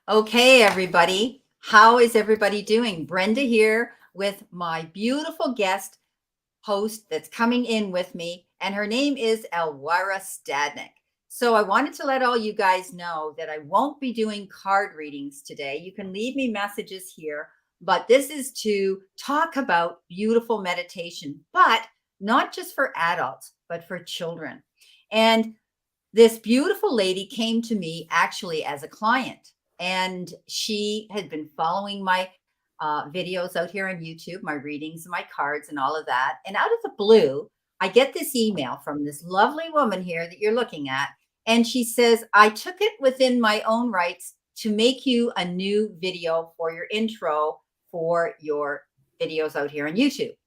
Okay, everybody. How is everybody doing? Brenda here with my beautiful guest host that's coming in with me, and her name is Elwira Stadnik. So I wanted to let all you guys know that I won't be doing card readings today. You can leave me messages here, but this is to talk about beautiful meditation, but not just for adults, but for children. And this beautiful lady came to me actually as a client, and she had been following my videos out here on YouTube, my readings and my cards and all of that. And out of the blue, I get this email from this lovely woman here that you're looking at. And she says, I took it within my own rights to make you a new video for your intro for your videos out here on YouTube.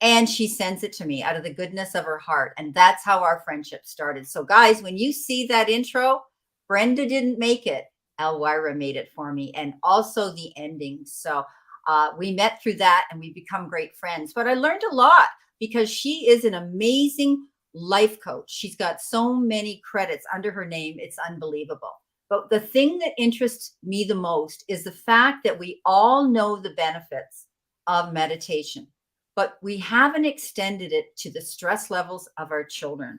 And she sends it to me out of the goodness of her heart. And that's how our friendship started. So, guys, when you see that intro, Brenda didn't make it. Elwira made it for me, and also the ending. So we met through that and we become great friends. But I learned a lot because she is an amazing life coach. She's got so many credits under her name. It's unbelievable. But the thing that interests me the most is the fact that we all know the benefits of meditation, but we haven't extended it to the stress levels of our children.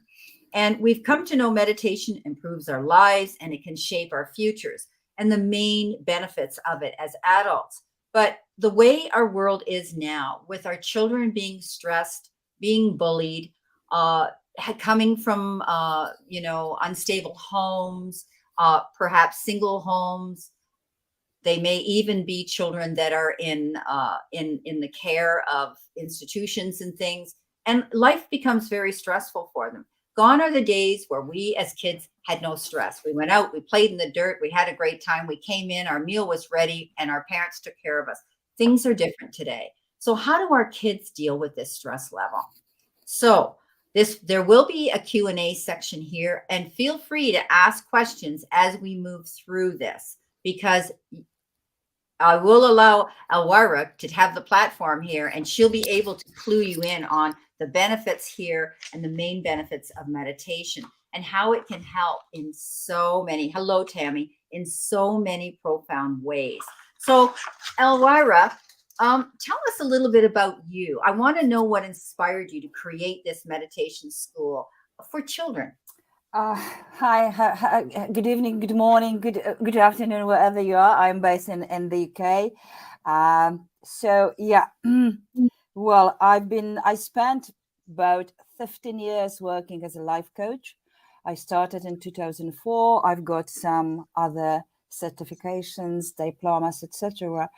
And we've come to know meditation improves our lives and it can shape our futures and the main benefits of it as adults. But the way our world is now, with our children being stressed, being bullied, coming from unstable homes, perhaps single homes, they may even be children that are in the care of institutions and things, and life becomes very stressful for them. Gone are the days where we as kids had no stress. We went out, we played in the dirt, we had a great time, we came in, our meal was ready, and our parents took care of us. Things are different today. So how do our kids deal with this stress level? So there will be a Q&A section here, and feel free to ask questions as we move through this, because I will allow Elwira to have the platform here, and she'll be able to clue you in on the benefits here and the main benefits of meditation and how it can help in so many, hello, Tammy, in so many profound ways. So, Elwira, tell us a little bit about you. I want to know what inspired you to create this meditation school for children. Hi, good evening, good morning, good afternoon, wherever you are. I'm based in the UK. Well, I spent about 15 years working as a life coach. I started in 2004. I've got some other certifications, diplomas, etc.,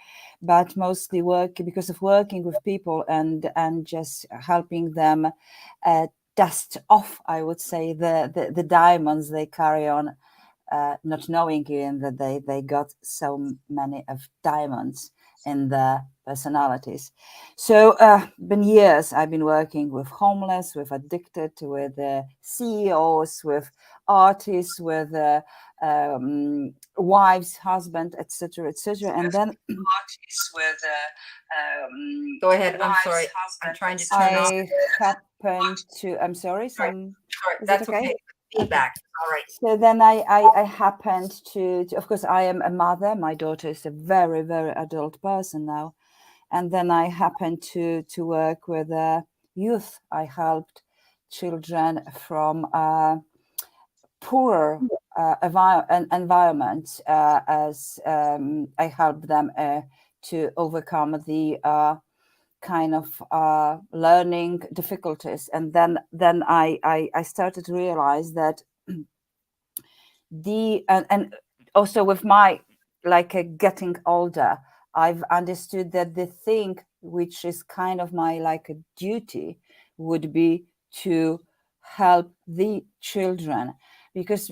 but mostly because of working with people and just helping them dust off, I would say, the diamonds they carry on, not knowing even that they got so many of diamonds in their personalities. So been years I've been working with homeless, with addicted, with CEOs, with artists, with wives, husband, etc., etc., and then artists with go ahead. I'm sorry. I'm trying to turn off. I'm sorry. Sorry. That's okay. Feedback. All right. So then I happened to, of course, I am a mother. My daughter is a very, very adult person now. And then I happened to work with youth. I helped children from poorer environments as I helped them to overcome the kind of learning difficulties. And then I started to realize that and also with my getting older, I've understood that the thing which is kind of my like a duty would be to help the children, because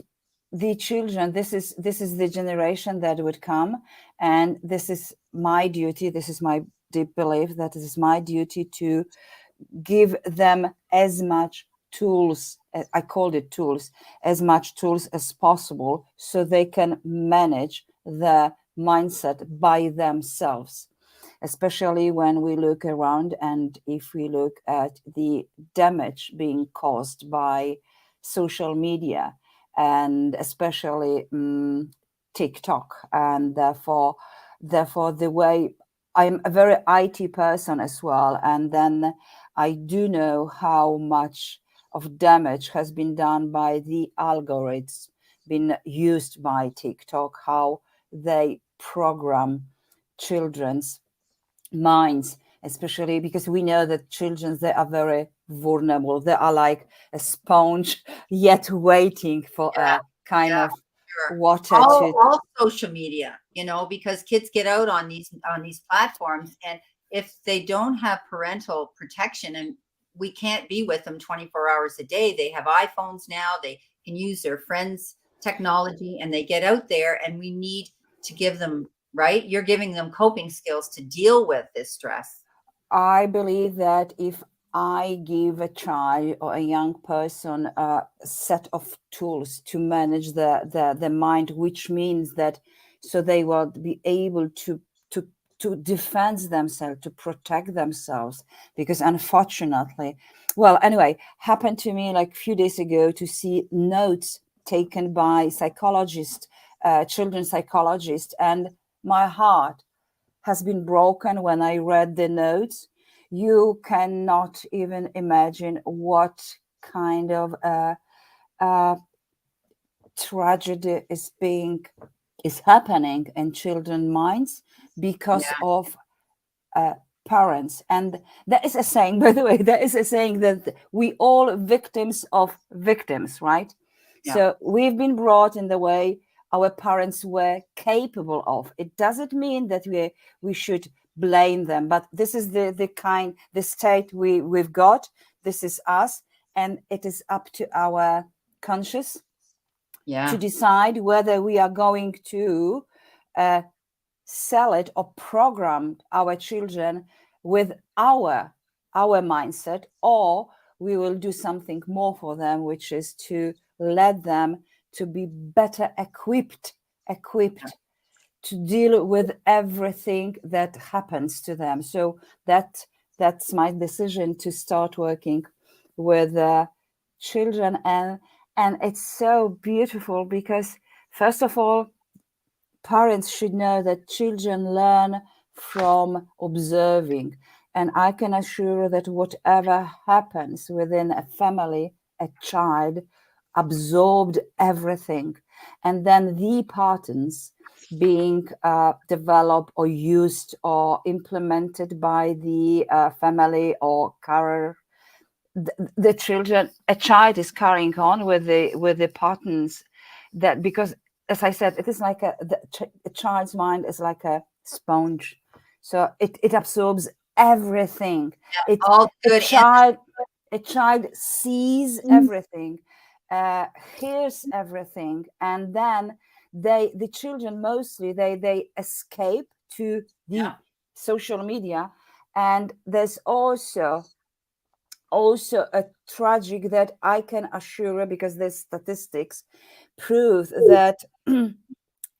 the children, this is the generation that would come, and this is my duty, this is my deep belief that this is my duty to give them as much tools, I called it tools, as much tools as possible so they can manage the mindset by themselves, especially when we look around and if we look at the damage being caused by social media, and especially TikTok, and therefore the way I'm a very IT person as well, and then I do know how much of damage has been done by the algorithms been used by TikTok, how they program children's minds, especially because we know that children, they are very vulnerable. They are like a sponge yet waiting for Yeah, a kind yeah, of sure. water to All social media, because kids get out on these platforms, and if they don't have parental protection, and we can't be with them 24 hours a day, they have iPhones now, they can use their friends' technology, and they get out there, and we need to give them, right? You're giving them coping skills to deal with this stress. I believe that if I give a child or a young person a set of tools to manage the mind, which means that so they will be able to defend themselves, to protect themselves, because unfortunately, well, anyway, happened to me like a few days ago to see notes taken by psychologists, children's psychologists, and my heart has been broken when I read the notes. You cannot even imagine what kind of tragedy is happening in children's minds because Yeah, of parents. And there is a saying, by the way, there is a saying that we all victims of victims, right? yeah, So we've been brought in the way our parents were capable of. It doesn't mean that we should blame them, but this is the state we've got. This is us, and it is up to our conscious to yeah, decide whether we are going to sell it or program our children with our mindset, or we will do something more for them, which is to let them to be better equipped to deal with everything that happens to them. So that's my decision to start working with children, and it's so beautiful because first of all, parents should know that children learn from observing. And I can assure that whatever happens within a family, a child absorbed everything. And then the patterns being developed or used or implemented by the family or carer, the children, a child is carrying on with the patterns that, because as I said, it is like a child's mind is like a sponge, so it absorbs everything. it all a good and child a child sees everything, hears everything, and then the children mostly they escape to the yeah, social media. And there's also a tragic that I can assure, because the statistics prove that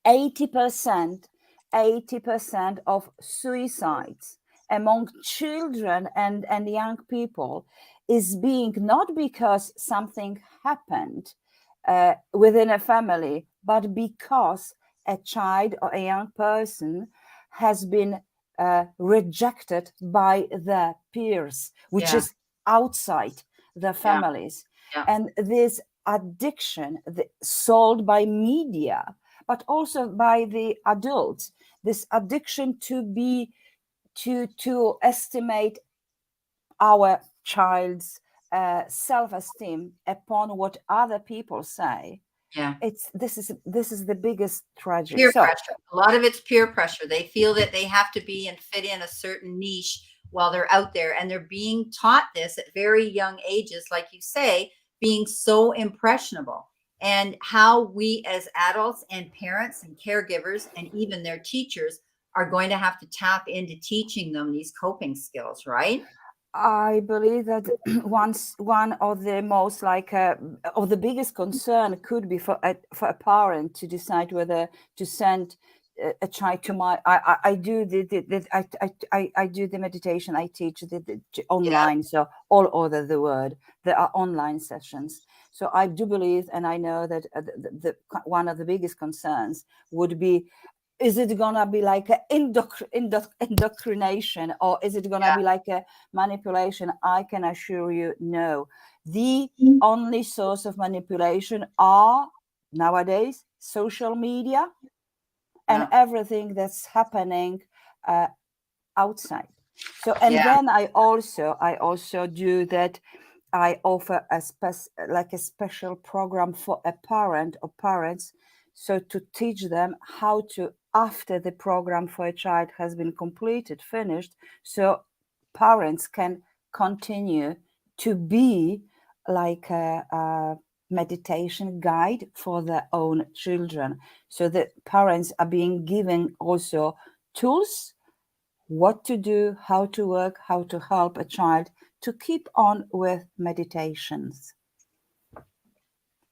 80% 80% of suicides among children and young people is being not because something happened within a family, but because a child or a young person has been rejected by their peers, which yeah, is outside the yeah, families. yeah, And this addiction sold by media, but also by the adults, this addiction to estimate our child's self-esteem upon what other people say. yeah. This is the biggest tragic. Peer So pressure. A lot of it's peer pressure. They feel that they have to be and fit in a certain niche while they're out there, and they're being taught this at very young ages, like you say, being so impressionable. And how we as adults and parents and caregivers and even their teachers are going to have to tap into teaching them these coping skills, right? I believe that one of the most of the biggest concern could be for a parent to decide whether to send a child to my. I do I do the meditation. I teach the Yeah, online, so all over the world there are online sessions. So I do believe, and I know that one of the biggest concerns would be, is it gonna be like an indoctrination, or is it gonna be like a manipulation? I can assure you, no. The only source of manipulation are nowadays social media and everything that's happening outside. So, and then I also do that. I offer a special program for a parent or parents, so to teach them how to, after the program for a child has been completed, finished, so parents can continue to be like a meditation guide for their own children. So the parents are being given also tools, what to do, how to work, how to help a child to keep on with meditations.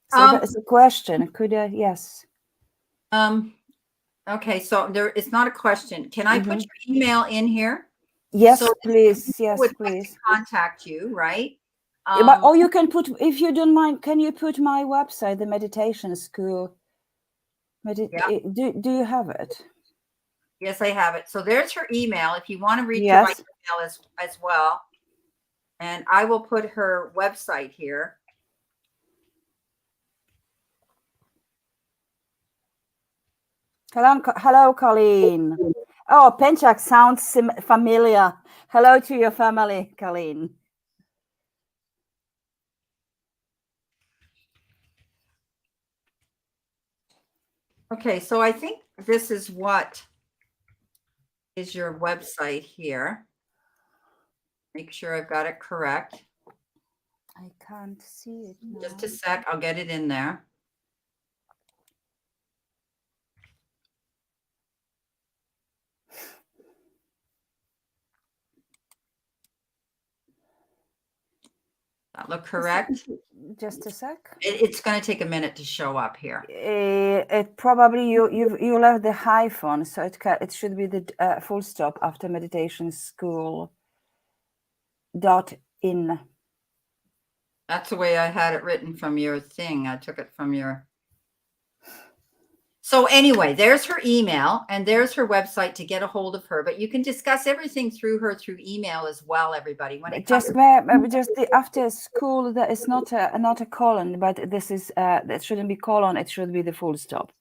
So that's a question. Could I? Yes. Okay, so it's not a question. Can I put your email in here? Yes, so please. Yes, would please. like to contact you, right? Or you can put, if you don't mind, can you put my website, the meditation school? Do you have it? Yes, I have it. So there's her email. If you want to reach her by email as well. And I will put her website here. Hello, Colleen. Oh, Penchak sounds familiar. Hello to your family, Colleen. Okay, so I think this is what is your website here. Make sure I've got it correct. I can't see it now. Just a sec, I'll get it in there. That look correct? Just a sec. It's going to take a minute to show up here. It probably you left the hyphen, so it should be the full stop after meditation school .in. That's the way I had it written from your thing. I took it from your. So anyway, there's her email and there's her website to get a hold of her. But you can discuss everything through her through email as well, everybody. When it just the after school, that is not a colon, but this is that shouldn't be colon. It should be the full stop.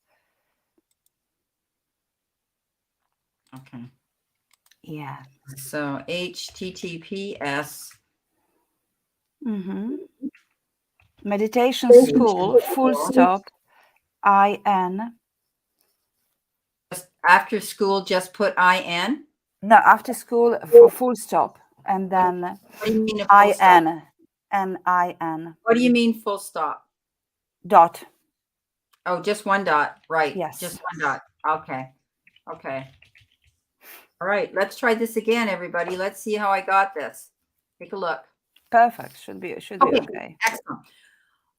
Okay. Yeah. So HTTPS. Meditation school full stop IN. Just after school, just put IN? No, after school for full stop and then what do you mean IN and IN. What do you mean full stop? Dot. Oh, just one dot, right? Yes. Just one dot. Okay. Okay. All right, let's try this again, everybody. Let's see how I got this. Take a look. Perfect. Should be okay. Excellent.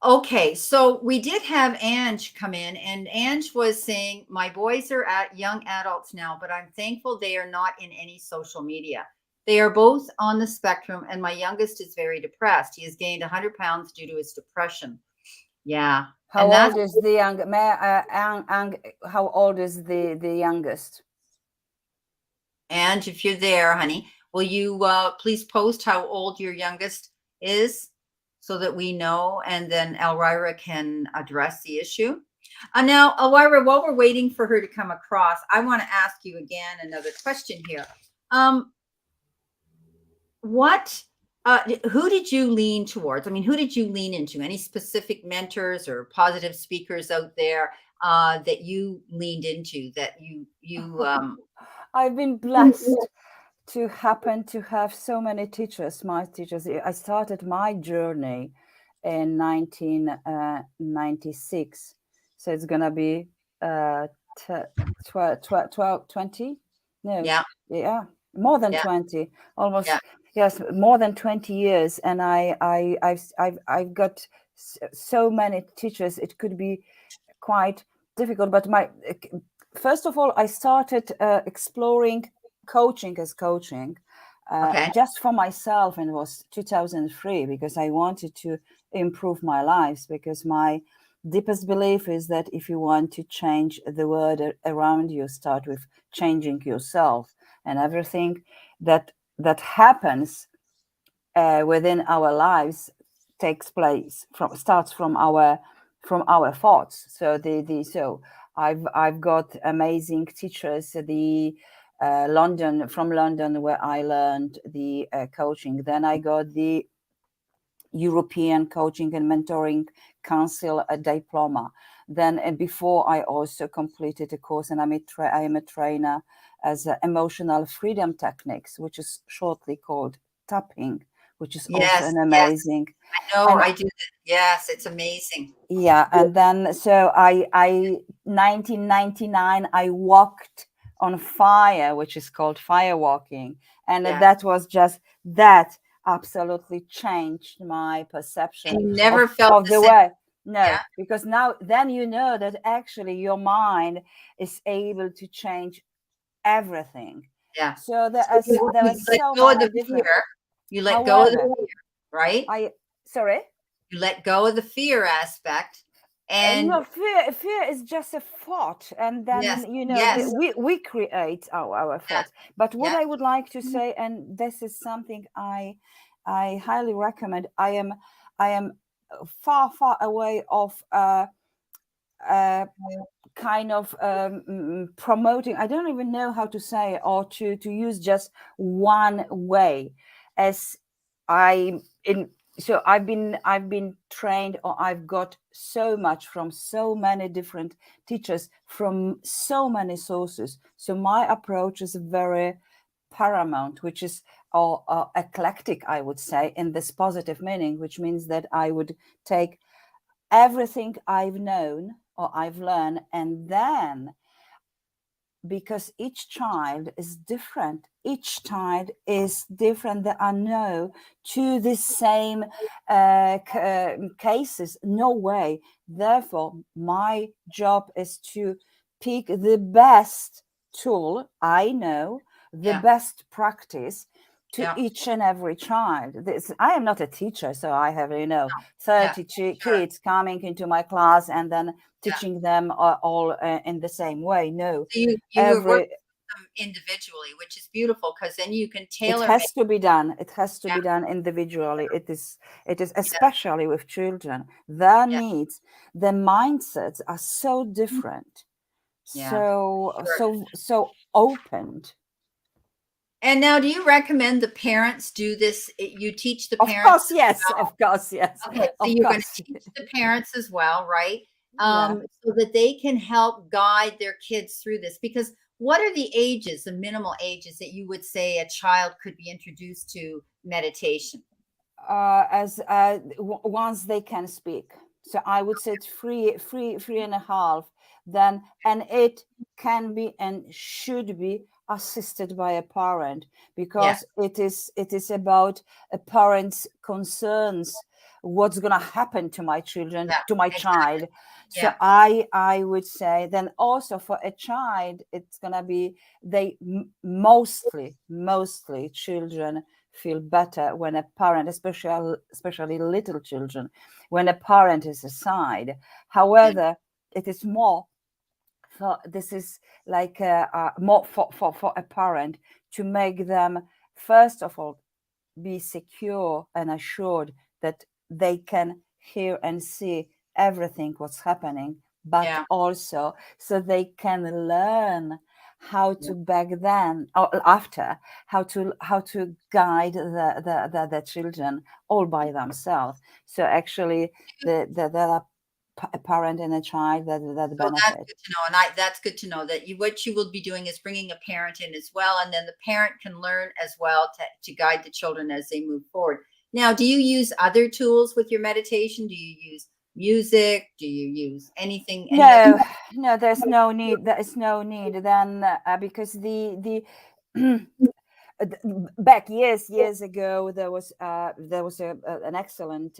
Okay, so we did have Ange come in, and Ange was saying, my boys are young adults now, but I'm thankful they are not in any social media. They are both on the spectrum, and my youngest is very depressed. He has gained 100 pounds due to his depression. Yeah. How old is the how old is the youngest? Ange, if you're there, honey, will you please post how old your youngest is so that we know, and then Elwira can address the issue. Now, Elwira, while we're waiting for her to come across, I want to ask you again another question here. Who did you lean towards? I mean, who did you lean into? Any specific mentors or positive speakers out there that you leaned into, that you I've been blessed to happen to have so many teachers, my teachers. I started my journey in 1996. So it's going to be 20? No. Yeah. More than 20. Almost. Yeah. Yes, more than 20 years. And I've got so many teachers. It could be quite difficult. But first of all, I started exploring coaching as coaching Okay. just for myself, and it was 2003, because I wanted to improve my lives, because my deepest belief is that if you want to change the world around you, start with changing yourself, and everything that happens within our lives starts from our thoughts. So I've got amazing teachers, from London, where I learned the coaching. Then I got the European Coaching and Mentoring Council diploma. Then before, I also completed a course, and I am a trainer as emotional freedom techniques, which is shortly called tapping, which is also Yes, an yes. amazing. I know, And I do that. Yes, it's amazing. yeah, and then so I 1999 I walked on fire, which is called fire walking, and Yeah. that was just that absolutely changed my perception And you never felt of the the same. way. No, Yeah. because now then you know that actually your mind is able to change everything. Yeah. So So there are you let so go of many the different. fear. You let go of the However, fear, right? sorry. You let go of the fear aspect. And No, fear is just a thought, and yes, then yes, we create our yes, thoughts. But what yes, I would like to say, and this is something I highly recommend. I am far away of uh, kind of promoting. I don't even know how to say, or to use just one way, as I in so I've been trained, or I've got so much from so many different teachers, from so many sources. So my approach is very paramount, which is or eclectic, I would say, in this positive meaning, which means that I would take everything I've known or I've learned, and then, because each child is different, there are no to the same cases, no way. Therefore, my job is to pick the best tool I know, the yeah, best practice to yeah, each and every child. I am not a teacher, so I have yeah, 30 sure. kids coming into my class and then Yeah. teaching them all in the same way. No, So you were every working with them individually, which is beautiful because then you can it tailor make. has to be done. It has to Yeah, be done individually. It is yeah, especially with children. Their yeah, needs, their mindsets are so different, yeah, sure. so opened. And now, do you recommend the parents do this? You teach the Of parents course, as yes. well. Of course, yes. Okay, so Of you're going course. to teach the parents as well, right? Yeah. So that they can help guide their kids through this. Because what are the ages, the minimal ages that you would say a child could be introduced to meditation? As once they can speak, so I would say it's three and a half, then, and it can be and should be assisted by a parent, Yeah, because it is about a parent's concerns, what's going to happen to my children, yeah, to my exactly. child. So Yeah, I would say, then also for a child, it's going to be, mostly children feel better when a parent, especially little children, when a parent is aside. yeah, However, it is more for, this is like more for a parent, to make them, first of all, be secure and assured that they can hear and see everything what's happening, but yeah, also so they can learn how yeah. to, back then or after, how to guide the children all by themselves. So actually, there are a parent and a child that So that's benefit. good to know, and that's good to know that what you will be doing is bringing a parent in as well, and then the parent can learn as well to guide the children as they move forward. Now, do you use other tools with your meditation? Do you use music? Do you use anything, any other? No, no, there's no need. There is no need then, because back years ago, there was an excellent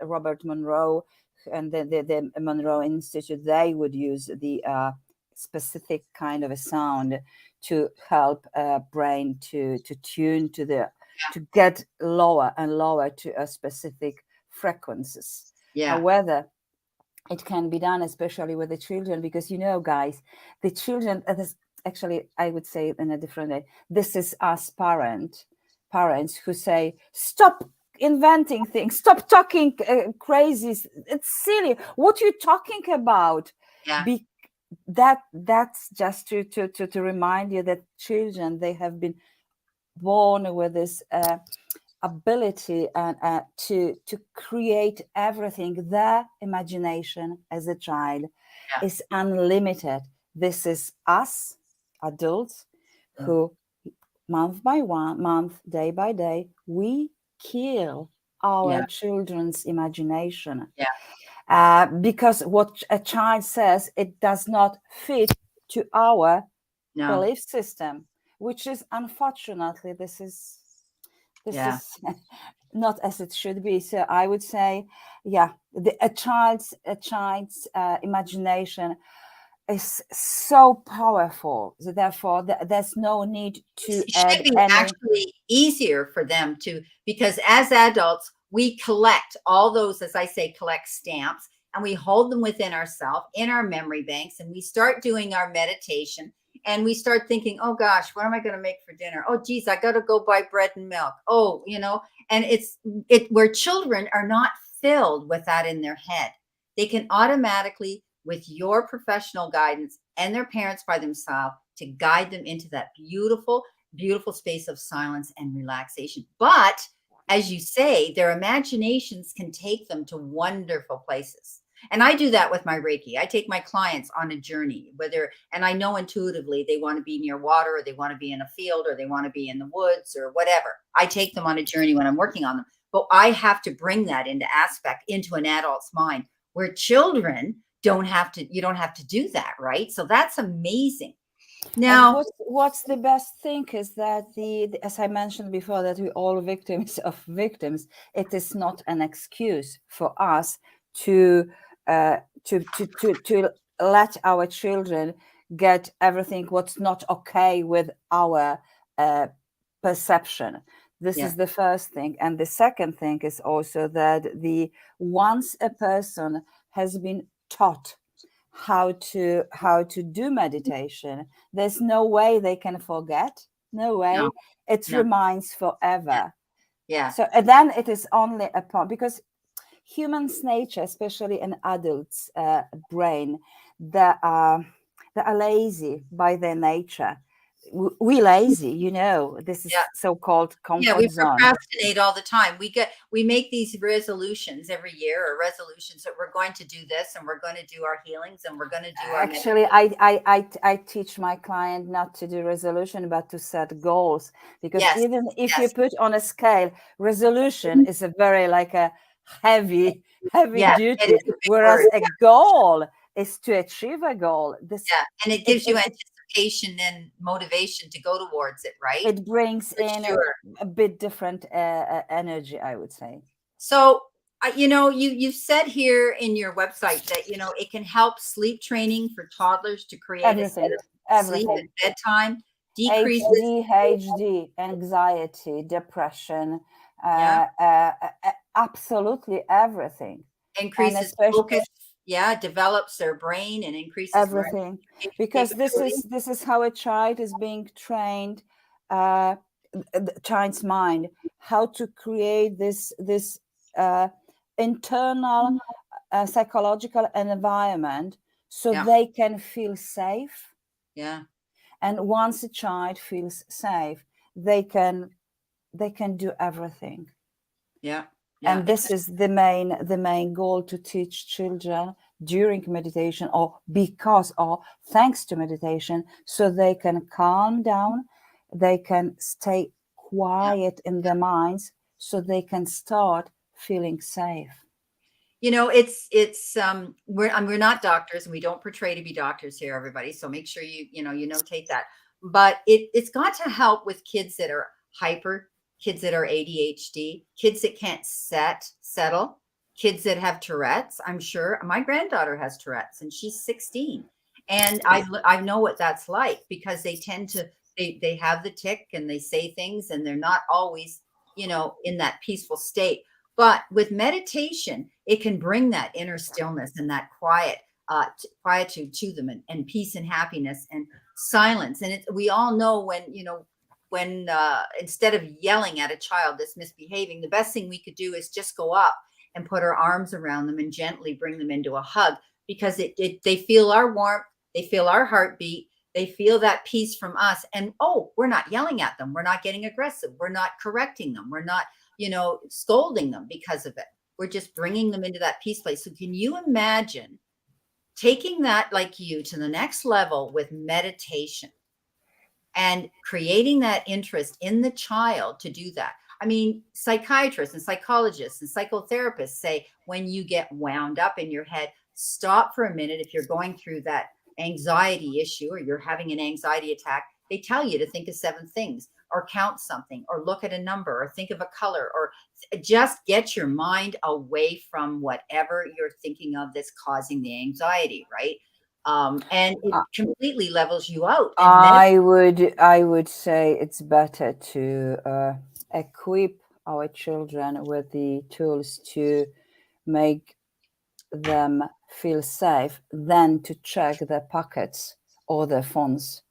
Robert Monroe, and the Monroe Institute. They would use the specific kind of a sound to help brain to tune to to get lower and lower to a specific frequencies. Yeah. However, it can be done, especially with the children, because, you know, guys, the children, actually, I would say it in a different way. This is us parents who say, stop inventing things, stop talking crazy. It's silly. What are you talking about? Yeah. That's just to remind you that children, they have been born with this ability to create everything. Their imagination as a child is unlimited. This is us adults who month by month, day by day, we kill our children's imagination. Because what a child says, it does not fit to our belief system, which is, unfortunately, this is not as it should be. So I would say, a child's imagination is so powerful. So therefore, there's no need to add should be any. Actually easier for them to, because as adults, we collect all those, as I say, collect stamps, and we hold them within ourselves in our memory banks, and we start doing our meditation, and we start thinking, oh gosh, what am I going to make for dinner? Oh geez, I got to go buy bread and milk. Oh, you know, and it's where children are not filled with that in their head. They can automatically, with your professional guidance and their parents by themselves, to guide them into that beautiful, beautiful space of silence and relaxation. But as you say, their imaginations can take them to wonderful places. And I do that with my Reiki. I take my clients on a journey, and I know intuitively they want to be near water, or they want to be in a field, or they want to be in the woods, or whatever. I take them on a journey when I'm working on them. But I have to bring that into an adult's mind, where children you don't have to do that, right? So that's amazing. Now, what's the best thing is that as I mentioned before, that we're all victims of victims. It is not an excuse for us to let our children get everything what's not okay with our perception. This is the first thing. And the second thing is also that once a person has been taught how to do meditation, there's no way they can forget. No way. It remains forever. So then it is only upon, because human's nature, especially an adult's brain, they are lazy by their nature. We lazy, you know, this is so-called comfort we zone. procrastinate all the time. We make these resolutions every year, or resolutions that we're going to do this, and we're going to do our healings, and we're going to do our actually I teach my client not to do resolution, but to set goals, because even if you put on a scale, resolution is a very like a heavy duty, whereas a goal is to achieve a goal. And it gives you anticipation and motivation to go towards it, right? It brings in a bit different energy, I would say. So, you've said here in your website that, it can help sleep training for toddlers to create everything. Sleep at bedtime, decreases ADHD, anxiety, depression, absolutely everything. Increases focus, develops their brain and increases everything. Because this is how a child is being trained, the child's mind, how to create this internal psychological environment, so they can feel safe. And once a child feels safe, they can do everything. And this is the main goal, to teach children during meditation, or thanks to meditation, so they can calm down, they can stay quiet in their minds, so they can start feeling safe. We're not doctors, and we don't portray to be doctors here, everybody. So make sure you notate that. But it's got to help with kids that are hyper, kids that are ADHD, kids that can't settle, kids that have Tourette's. I'm sure my granddaughter has Tourette's, and she's 16. And I know what that's like, because they tend to, they have the tick and they say things and they're not always, in that peaceful state. But with meditation, it can bring that inner stillness and that quietude to them, and peace and happiness and silence. And we all know when instead of yelling at a child that's misbehaving, the best thing we could do is just go up and put our arms around them and gently bring them into a hug, because they feel our warmth, they feel our heartbeat, they feel that peace from us. And we're not yelling at them, we're not getting aggressive, we're not correcting them, we're not scolding them because of it. We're just bringing them into that peace place. So can you imagine taking that, like you, to the next level with meditation and creating that interest in the child to do that? I mean, psychiatrists and psychologists and psychotherapists say, when you get wound up in your head, stop for a minute. If you're going through that anxiety issue or you're having an anxiety attack, they tell you to think of 7 things, or count something, or look at a number, or think of a color, or just get your mind away from whatever you're thinking of that's causing the anxiety, right? And it completely levels you out. I would say it's better to equip our children with the tools to make them feel safe than to check their pockets or their phones.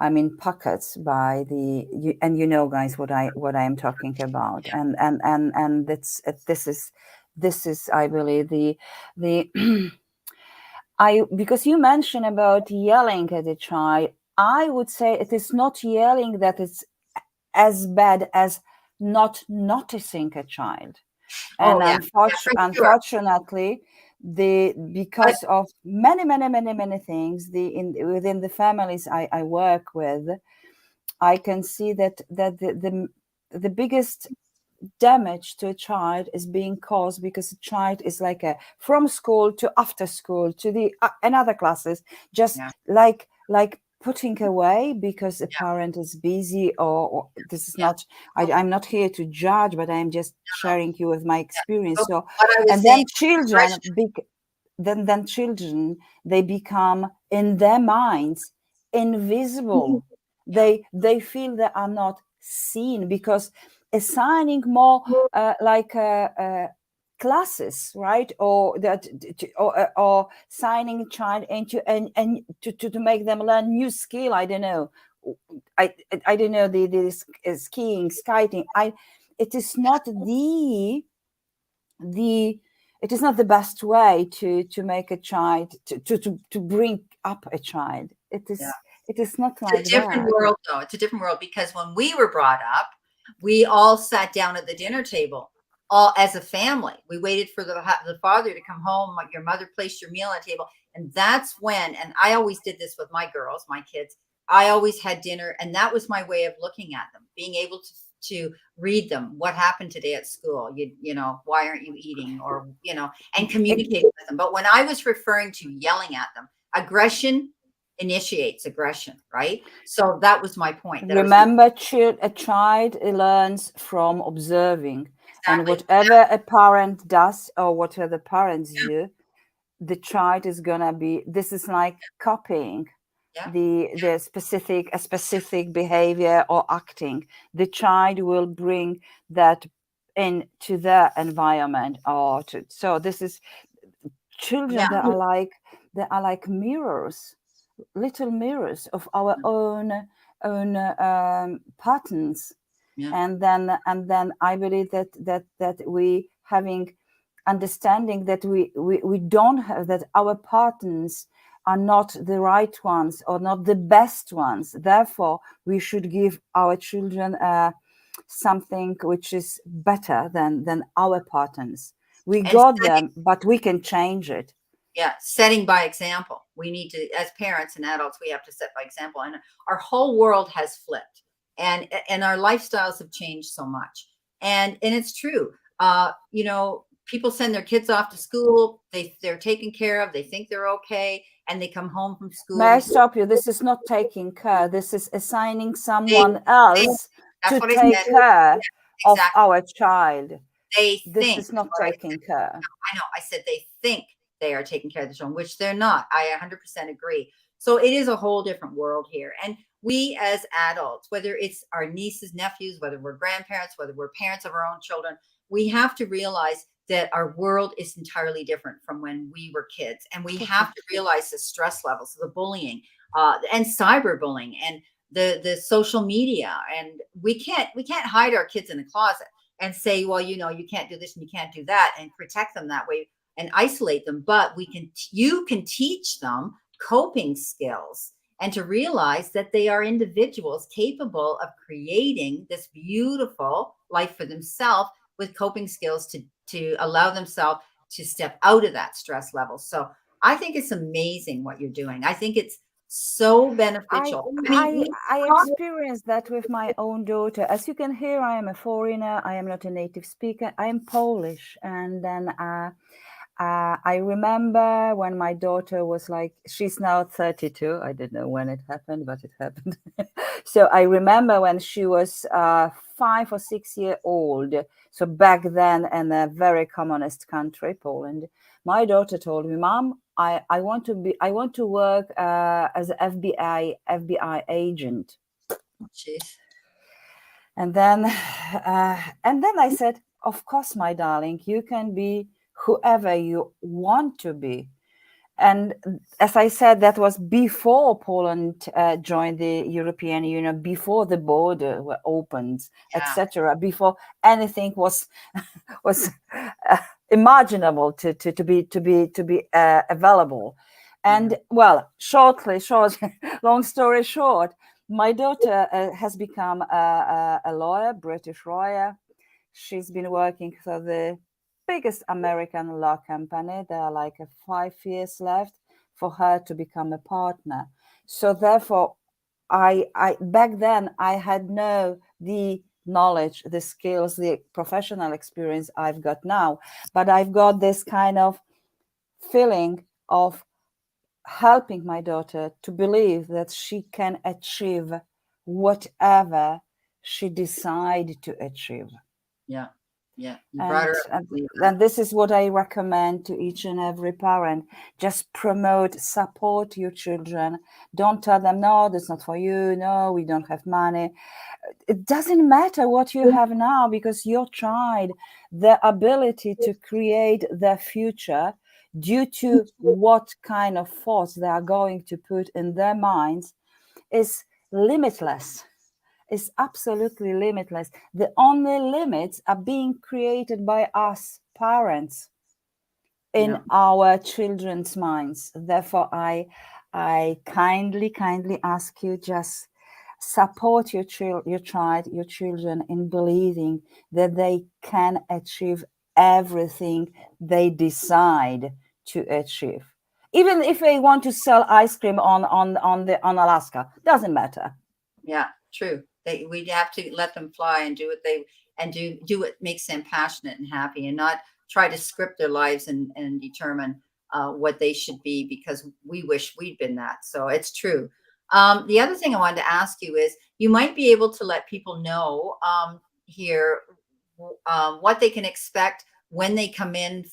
I mean, pockets by and guys, what I'm talking about. Yeah. And this is I believe the because you mentioned about yelling at a child, I would say it is not yelling that is as bad as not noticing a child. And Yeah. unfortunately, because of many things, within the families I work with, I can see that the biggest damage to a child is being caused because a child is like from school to after school to the another classes, just like putting away because a parent is busy, or this is not, I'm not here to judge, but I'm just sharing you with my experience. So and then children then children, they become in their minds invisible. They feel they are not seen because assigning more classes, right? Or that or signing a child into and to make them learn new skill. I don't know. I don't know the skiing, skiting. It is not it is not the best way to make a child to bring up a child. It is not like that. It's a different world, though. It's a different world, because when we were brought up, we all sat down at the dinner table, all as a family. We waited for the father to come home. Like, your mother placed your meal on the table, and that's when. And I always did this with my girls, my kids. I always had dinner, and that was my way of looking at them, being able to read them. What happened today at school? Why aren't you eating? Or and communicate with them. But when I was referring to yelling at them, aggression initiates aggression, right? So that was my point. Remember, a child learns from observing. And whatever a parent does or whatever the parents do, the child is gonna be. This is like copying the specific behavior or acting. The child will bring that into their environment, so this is children that are like mirrors, little mirrors of our own patterns. And then I believe that we having understanding that we don't have, that our patterns are not the right ones or not the best ones. Therefore, we should give our children something which is better than our patterns. We got them, but we can change it. Yeah, setting by example. We need to, as parents and adults, we have to set by example. And our whole world has flipped, and our lifestyles have changed so much. And it's true. People send their kids off to school. They're taken care of. They think they're okay, and they come home from school. May I stop you? This is not taking care. This is assigning someone else to take care of our child. This is not taking care. I know. I said they think they are taking care of the children, which they're not. I 100% agree. So it is a whole different world here. And we as adults, whether it's our nieces, nephews, whether we're grandparents, whether we're parents of our own children, we have to realize that our world is entirely different from when we were kids. And we have to realize the stress levels, the bullying, and cyberbullying, and the social media. And we can't hide our kids in the closet and say, well, you can't do this and you can't do that, and protect them that way and isolate them. But you can teach them coping skills, and to realize that they are individuals capable of creating this beautiful life for themselves with coping skills to allow themselves to step out of that stress level. So I think it's amazing what you're doing. I think it's so beneficial. I experienced that with my own daughter. As you can hear, I am a foreigner. I am not a native speaker. I am Polish. And then I remember when my daughter was like, she's now 32. I didn't know when it happened, but it happened. So I remember when she was 5 or 6 years old. So back then, in a very communist country, Poland, my daughter told me, "Mom, I want to work as an FBI agent." Jeez. And then I said, "Of course, my darling, you can be whoever you want to be." And as I said, that was before Poland joined the European Union, before the border were opened, etc., before anything was imaginable to be available. And well, long story short, my daughter has become a lawyer, British lawyer. She's been working for the biggest American law company. There are like 5 years left for her to become a partner. So therefore, I back then I had the knowledge, the skills, the professional experience I've got now, but I've got this kind of feeling of helping my daughter to believe that she can achieve whatever she decides to achieve. Yeah. And this is what I recommend to each and every parent. Just promote, support your children. Don't tell them, no, that's not for you. No, we don't have money. It doesn't matter what you have now, because your child, the ability to create their future due to what kind of thoughts they are going to put in their minds is limitless. Is absolutely limitless. The only limits are being created by us parents in our children's minds. Therefore, I kindly ask you, just support your child, your children in believing that they can achieve everything they decide to achieve. Even if they want to sell ice cream on Alaska, doesn't matter. Yeah, true. We have to let them fly and do what makes them passionate and happy, and not try to script their lives and determine what they should be, because we wish we'd been that. So it's true. The other thing I wanted to ask you is, you might be able to let people know here what they can expect when they come in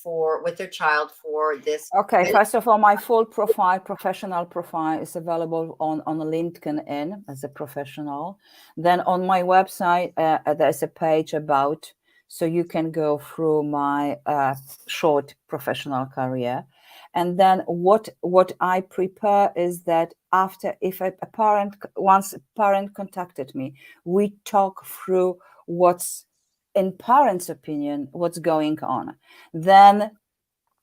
with their child for this. Okay, first of all, my full profile, professional profile, is available on LinkedIn as a professional. Then on my website, there's a page about, so you can go through my short professional career. And then what I prepare is that if once a parent contacted me, we talk through what's, in parents' opinion, what's going on. Then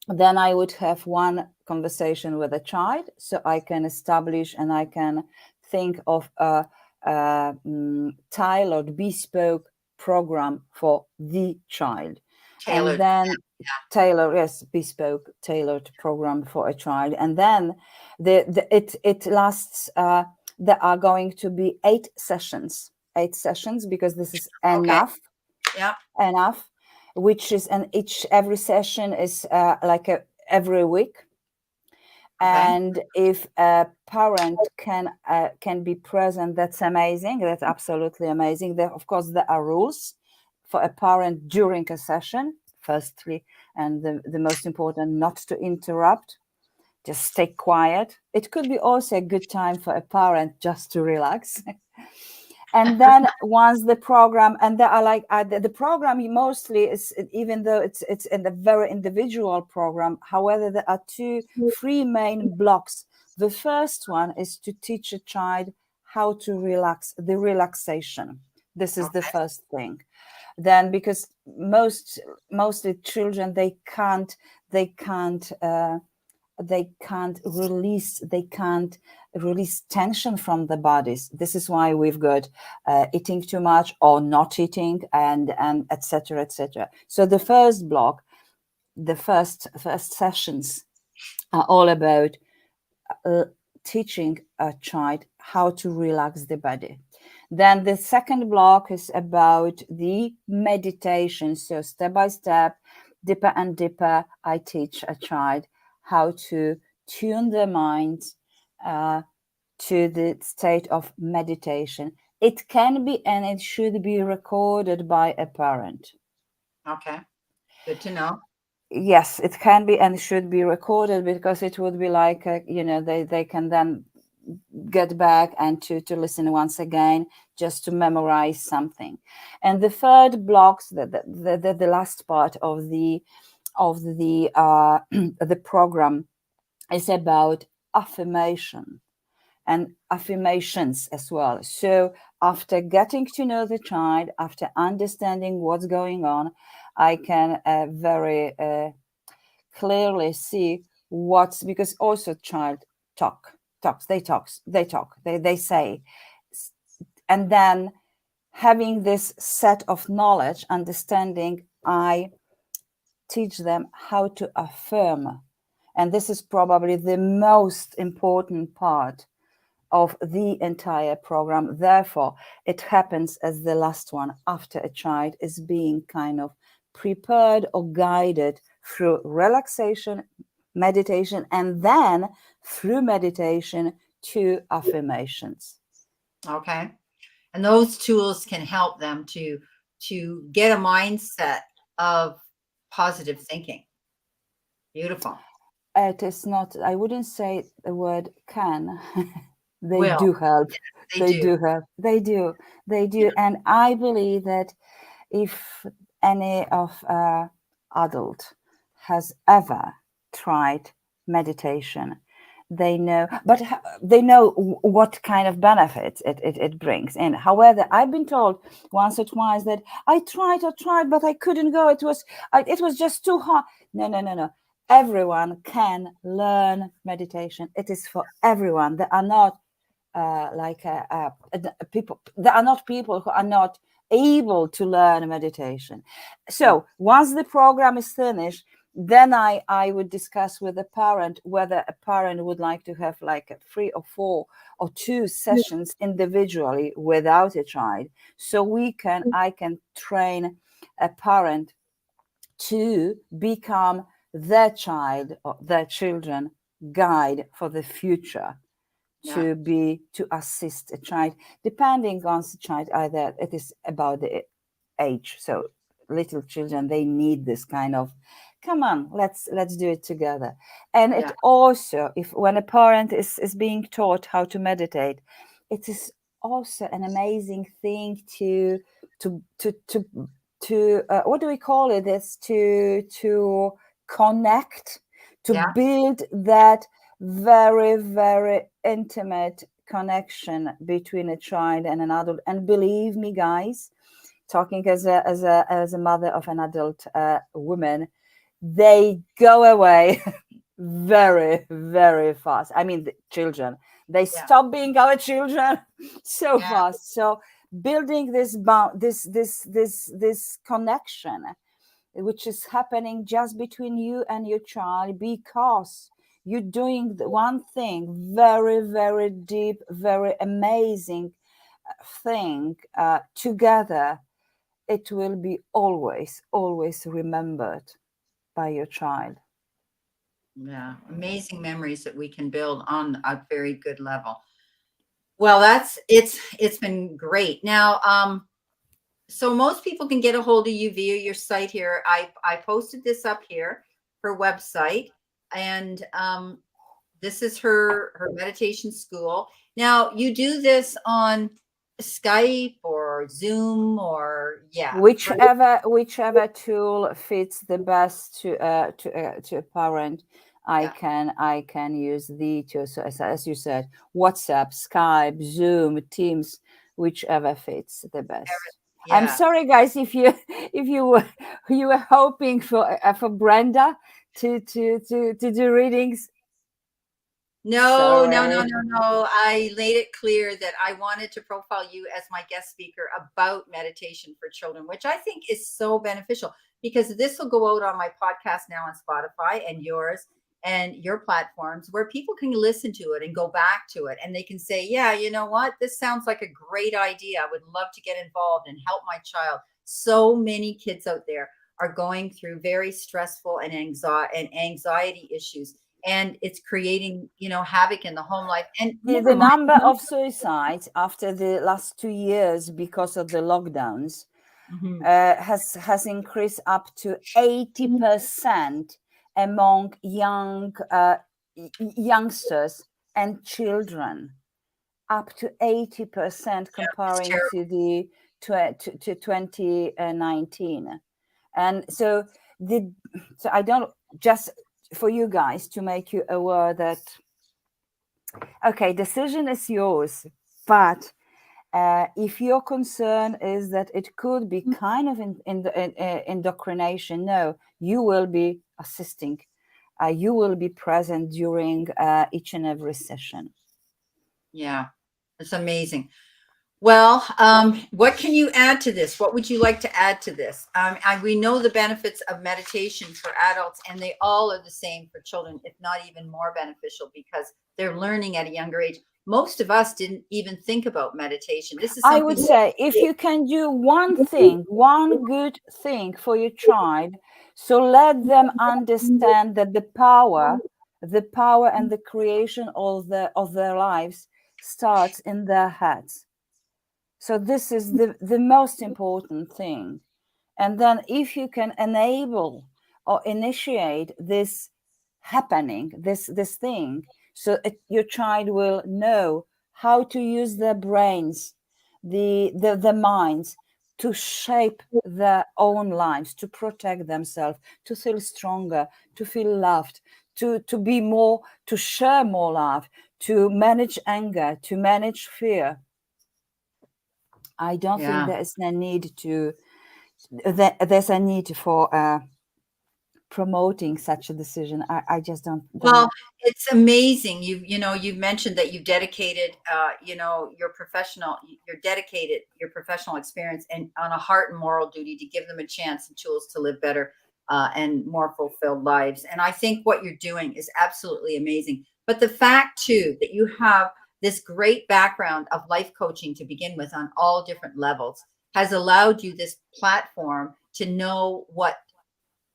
I would have one conversation with a child, so I can establish and I can think of a tailored, bespoke program for the child. Tailored. And then bespoke, tailored program for a child. And then it lasts. There are going to be 8 sessions, because this is enough. Yeah. Enough. Which is, and every session is every week. And if a parent can be present, that's amazing. That's absolutely amazing. Of course, there are rules for a parent during a session. firstly, and the most important, not to interrupt. Just stay quiet. It could be also a good time for a parent just to relax. And then once the program, and there are like the program mostly is, even though it's in a very individual program, however, there are three main blocks. The first one is to teach a child how to relax, the relaxation. This is the first thing. Then, because mostly children, they can't release tension from the bodies. This is why we've got eating too much or not eating, and etc., etc. So the first block, the first sessions are all about teaching a child how to relax the body. Then the second block is about the meditation. So step by step, deeper and deeper, I teach a child how to tune their mind to the state of meditation. It can be and it should be recorded by a parent. Okay, good to know. Yes, it can be and should be recorded, because it would be like, they can then get back and to listen once again, just to memorize something. And the third blocks, the last part of the the program is about affirmation and affirmations as well. So after getting to know the child, after understanding what's going on, I can very clearly see what's, because also child they say, and then having this set of knowledge, understanding, I teach them how to affirm. And this is probably the most important part of the entire program. Therefore, it happens as the last one, after a child is being kind of prepared or guided through relaxation, meditation, and then through meditation to affirmations. Okay, and those tools can help them to get a mindset of positive thinking. Beautiful. It is not, I wouldn't say the word can. They Will. do help. They They do. do help. They do. They do. And I believe that if any of adult has ever tried meditation, they know, but they know what kind of benefits it brings. And however, I've been told once or twice that I tried, but I couldn't go. It was just too hard. No. Everyone can learn meditation. It is for everyone. There are not people. There are not people who are not able to learn meditation. So once the program is finished, then I would discuss with the parent whether a parent would like to have like 3 or 4 or 2 sessions individually without a child. So I can train a parent to become their child or their children guide for the future, to assist a child, depending on the child. Either it is about the age. So little children, they need this kind of, come on, let's do it together. And it also, if when a parent is being taught how to meditate, it is also an amazing thing to what do we call it? Is to connect, to build that very, very intimate connection between a child and an adult. And believe me, guys, talking as a mother of an adult woman, they go away very, very fast. I mean, the children, they stop being our children so fast. So building this connection, which is happening just between you and your child, because you're doing the one thing, very, very deep, very amazing thing together, it will be always remembered by your child. Yeah, amazing memories that we can build on a very good level. Well, it's been great. Now, so most people can get a hold of you via your site here. I posted this up here, her website, and this is her meditation school. Now you do this on Skype or Zoom or yeah, right? Whichever tool fits the best to a parent. Yeah, I can use the tools. So as you said, WhatsApp, Skype, Zoom, Teams, whichever fits the best. I'm yeah. sorry, guys, if you if you were hoping for Brenda to do readings. No, no, no, Sorry. no, no. I made it clear that I wanted to profile you as my guest speaker about meditation for children, which I think is so beneficial because this will go out on my podcast now on Spotify and yours and your platforms where people can listen to it and go back to it and they can say, yeah, you know what? This sounds like a great idea. I would love to get involved and help my child. So many kids out there are going through very stressful and anxiety issues, and it's creating, havoc in the home life. And The never mind. number of suicides after the last 2 years because of the lockdowns Mhm. has increased up to 80% among youngsters and children, up to 80% It's comparing terrible. to 2019. And so I don't, just for you guys to make you aware that, okay, decision is yours, but if your concern is that it could be kind of indoctrination, no, you will be assisting. You will be present during each and every session. Yeah, it's amazing. Well, what can you add to this? What would you like to add to this? We know the benefits of meditation for adults, and they all are the same for children, if not even more beneficial, because they're learning at a younger age. Most of us didn't even think about meditation. This is I would something. say if you can do one thing, one good thing for your child, so let them understand that the power and the creation of their lives starts in their heads. So this is the most important thing. And then if you can enable or initiate this happening, this thing, so your child will know how to use their brains, the minds, to shape their own lives, to protect themselves, to feel stronger, to feel loved, to be more, to share more love, to manage anger, to manage fear. I don't think Yeah. there's a need to there's a need for promoting such a decision. I just don't. Well, it's amazing. You've mentioned that you've dedicated, you're dedicated your professional experience and on a heart and moral duty to give them a chance and tools to live better and more fulfilled lives. And I think what you're doing is absolutely amazing. But the fact too that you have this great background of life coaching to begin with on all different levels has allowed you this platform to know what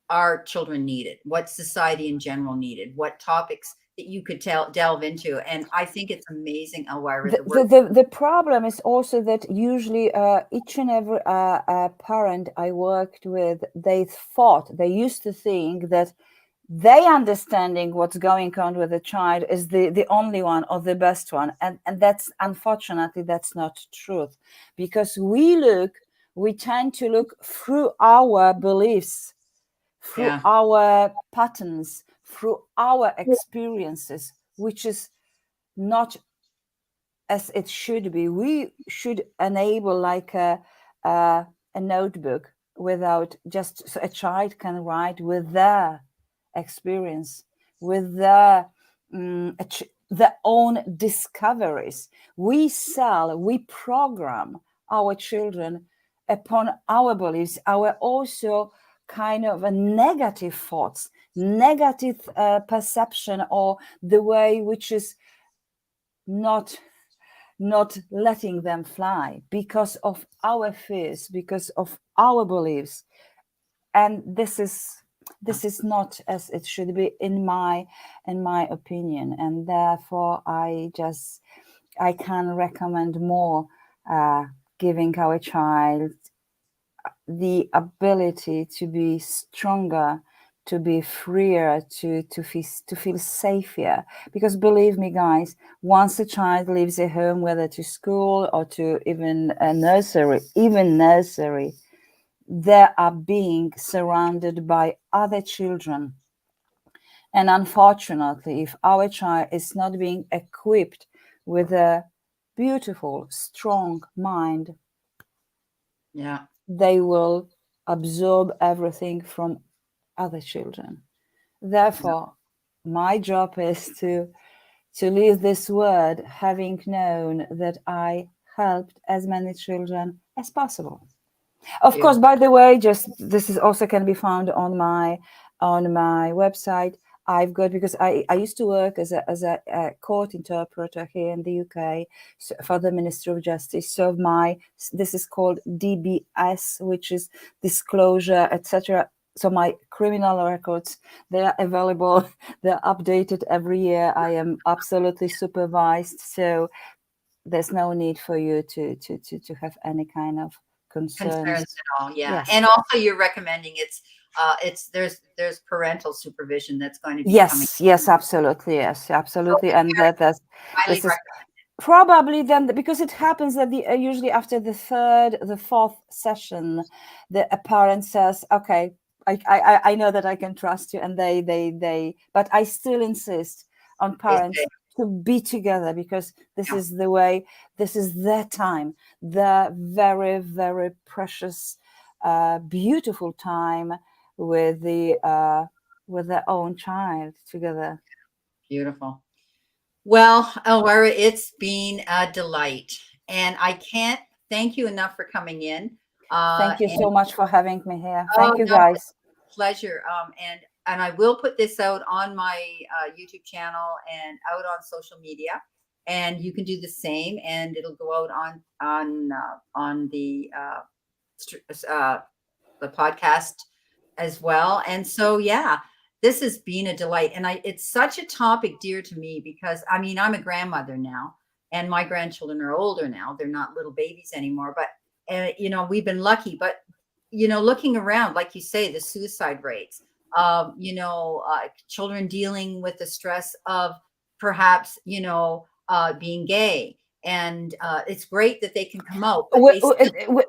our children needed, what society in general needed, what topics that you could delve into. And I think it's amazing, Elwira, the work. The problem is also that usually each and every parent I worked with, they used to think that they understanding what's going on with the child is the only one or the best one. And that's, unfortunately, that's not truth, because we tend to look through our beliefs, through Yeah. our patterns, through our experiences, which is not as it should be. We should enable like a notebook without, just so a child can write with their experience, with their own discoveries. We program our children upon our beliefs, our also kind of a negative thoughts, negative perception, or the way which is not letting them fly because of our fears, because of our beliefs. And this is not as it should be, in my opinion. And therefore I can recommend more giving our child the ability to be stronger, to be freer, to feel safer. Because believe me, guys, once a child leaves a home, whether to school or to even a nursery, they are being surrounded by other children. And unfortunately, if our child is not being equipped with a beautiful, strong mind, Yeah. they will absorb everything from other children. Therefore, my job is to leave this word, having known that I helped as many children as possible. Of course, Beautiful. by the way, just this is also can be found on my website. I've got, because I used to work as a court interpreter here in the UK for the Ministry of Justice. So this is called DBS, which is disclosure, etc. So my criminal records, they are available, they're updated every year. I am absolutely supervised, so there's no need for you to have any kind of Concerns concerns. at all. Yeah. Yes. And also you're recommending there's parental supervision that's going to be coming. Yes, absolutely. Yes, absolutely. And Highly this is recommend. probably then, because it happens that usually after the fourth session, a parent says, okay, I know that I can trust you, and but I still insist on They parents say, to be together, because this yeah, is the way, this is their time, the very, very precious, beautiful time with their own child together. beautiful. Well, Elwira, it's been a delight. And I can't thank you enough for coming in. Thank you And so much for having me here. oh Thank you, no, guys. pleasure. And I will put this out on my YouTube channel and out on social media, and you can do the same, and it'll go out on the podcast as well. And so, yeah, this has been a delight, and it's such a topic dear to me because I mean I'm a grandmother now, and my grandchildren are older now; they're not little babies anymore. But we've been lucky, but looking around, like you say, the suicide rates, children dealing with the stress of perhaps, being gay. And it's great that they can come out, but they still,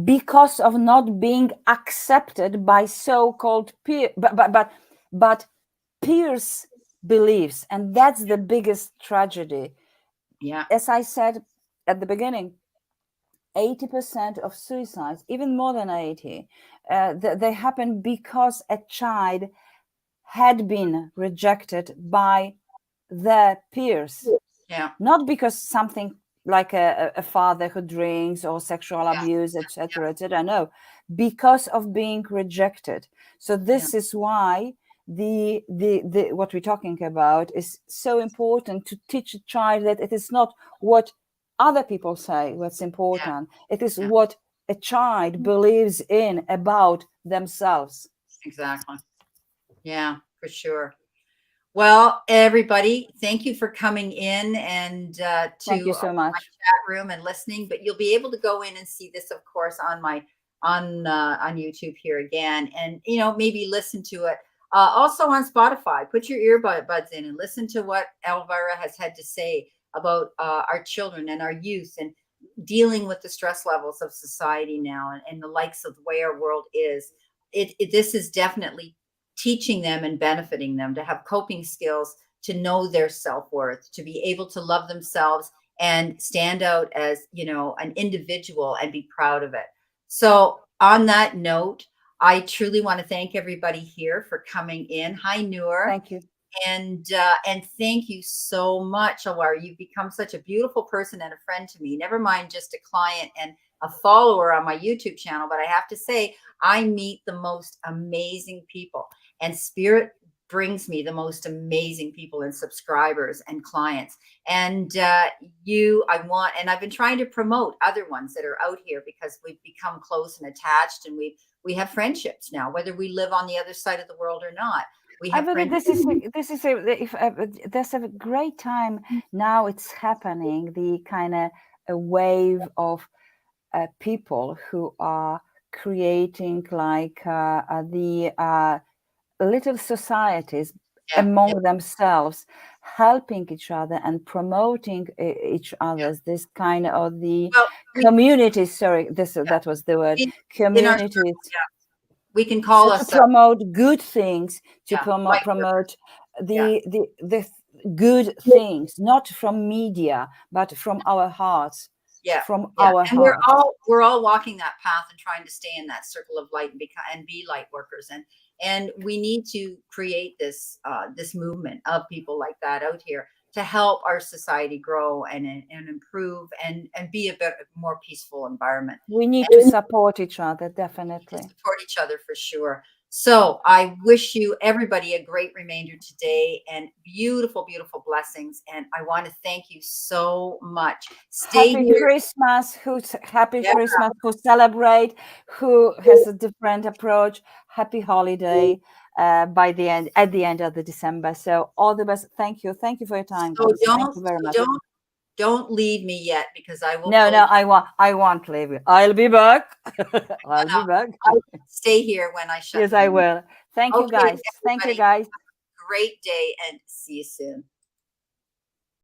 Because of not being accepted by so-called peer, but peers' beliefs, and that's the biggest tragedy. yeah, As I said at the beginning, 80% of suicides, even more than 80, they happen because a child had been rejected by their peers, yeah, not because something like a father who drinks or sexual yeah, abuse, etc., etc. No, because of being rejected. So yeah, this is why the what we're talking about is so important, to teach a child that it is not what other people say what's yeah, important. It is yeah, what a child believes in about themselves. exactly. Yeah, for sure. Well, everybody, thank you for coming in and Thank you to so my much. chat room and listening. But you'll be able to go in and see this, of course, on YouTube here again, and maybe listen to it. Also on Spotify, put your earbuds in and listen to what Elvira has had to say about our children and our youth and dealing with the stress levels of society now, and the likes of the way our world is. This is definitely teaching them and benefiting them to have coping skills, to know their self-worth, to be able to love themselves and stand out as an individual and be proud of it. So on that note, I truly want to thank everybody here for coming in. Hi, Noor. Thank you. And thank you so much, Awar. You've become such a beautiful person and a friend to me. Never mind just a client and a follower on my YouTube channel, but I have to say, I meet the most amazing people, and Spirit brings me the most amazing people and subscribers and clients. And and I've been trying to promote other ones that are out here because we've become close and attached, and we have friendships now, whether we live on the other side of the world or not. We I have believe friendships. there's a great time now. It's happening, the kind of a wave of people who are creating like the little societies Yeah, among themselves, helping each other and promoting each other's this kind of the well, communities. Sorry, this that was the word. in our Communities. circle, yeah, we can So call to us promote good things, to yeah, light promote yeah. the good things, not from media, but from our hearts, Yeah, from yeah, our and hearts. we're all walking that path and trying to stay in that circle of light and be light workers, and we need to create this this movement of people like that out here to help our society grow and improve and be a better, more peaceful environment. We need to And support each other, to definitely. support each other for sure. So I wish you everybody a great remainder today and beautiful, beautiful blessings. And I want to thank you so much. Stay Happy here. Christmas, happy Yeah, Christmas, who celebrate, who has a different approach. Happy holiday by the end, at the end of the December. So all the best. Thank you. Thank you for your time, so guys. Thank you very much. don't leave me yet because I will No, no, post. I won't leave you. I'll be back. I'll No, be back. I stay here when I shut Yes, the I room. will. Thank you, Okay, guys. Thank you, everybody, guys. great day and see you soon.